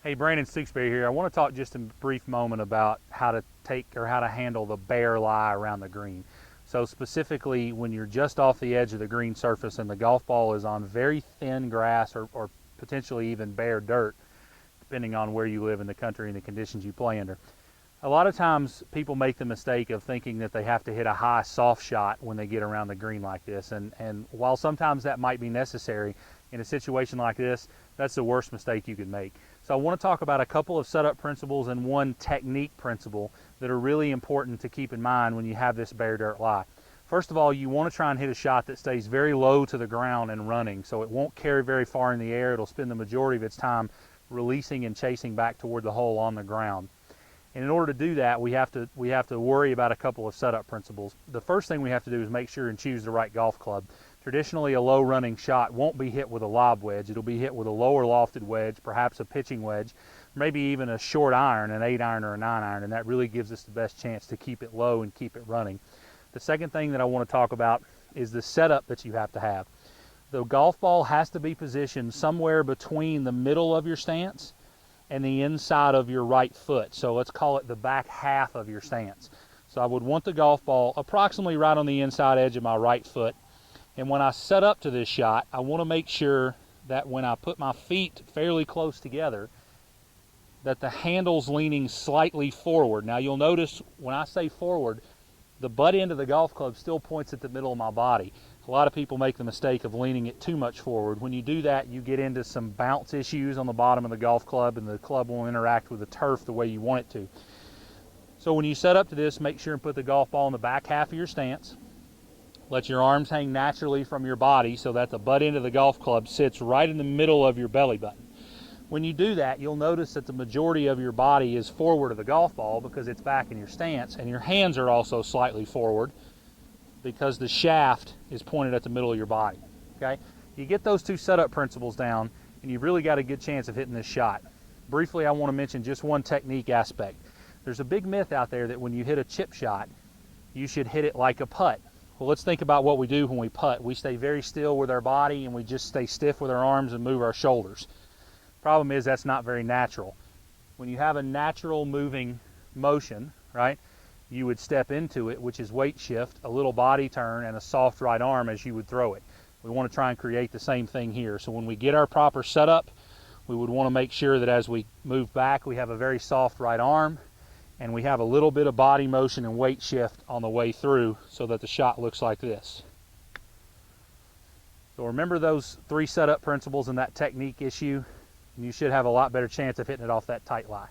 Hey, Brandon Stooksbury here. I want to talk just a brief moment about how to handle the bare lie around the green. So specifically when you're just off the edge of the green surface and the golf ball is on very thin grass or potentially even bare dirt, depending on where you live in the country and the conditions you play under. A lot of times people make the mistake of thinking that they have to hit a high soft shot when they get around the green like this. And while sometimes that might be necessary, in a situation like this, that's the worst mistake you could make. So I want to talk about a couple of setup principles and one technique principle that are really important to keep in mind when you have this bare dirt lie. First of all, you want to try and hit a shot that stays very low to the ground and running, so it won't carry very far in the air. It'll spend the majority of its time releasing and chasing back toward the hole on the ground. And in order to do that, we have to worry about a couple of setup principles. The first thing we have to do is make sure and choose the right golf club. Traditionally, a low running shot won't be hit with a lob wedge. It'll be hit with a lower lofted wedge, perhaps a pitching wedge, maybe even a short iron, an 8-iron or a 9-iron, and that really gives us the best chance to keep it low and keep it running. The second thing that I want to talk about is the setup that you have to have. The golf ball has to be positioned somewhere between the middle of your stance and the inside of your right foot. So let's call it the back half of your stance. So I would want the golf ball approximately right on the inside edge of my right foot. And when I set up to this shot, I want to make sure that when I put my feet fairly close together, that the handle's leaning slightly forward. Now you'll notice when I say forward, the butt end of the golf club still points at the middle of my body. A lot of people make the mistake of leaning it too much forward. When you do that, you get into some bounce issues on the bottom of the golf club, and the club won't interact with the turf the way you want it to. So when you set up to this, make sure and put the golf ball in the back half of your stance. Let your arms hang naturally from your body so that the butt end of the golf club sits right in the middle of your belly button. When you do that, you'll notice that the majority of your body is forward of the golf ball because it's back in your stance, and your hands are also slightly forward because the shaft is pointed at the middle of your body. Okay? You get those two setup principles down, and you've really got a good chance of hitting this shot. Briefly, I want to mention just one technique aspect. There's a big myth out there that when you hit a chip shot, you should hit it like a putt. Well, let's think about what we do when we putt. We stay very still with our body, and we just stay stiff with our arms and move our shoulders. Problem is, that's not very natural. When you have a natural moving motion, right, you would step into it, which is weight shift, a little body turn, and a soft right arm as you would throw it. We want to try and create the same thing here. So when we get our proper setup, we would want to make sure that as we move back, we have a very soft right arm, and we have a little bit of body motion and weight shift on the way through so that the shot looks like this. So remember those three setup principles and that technique issue, and you should have a lot better chance of hitting it off that tight lie.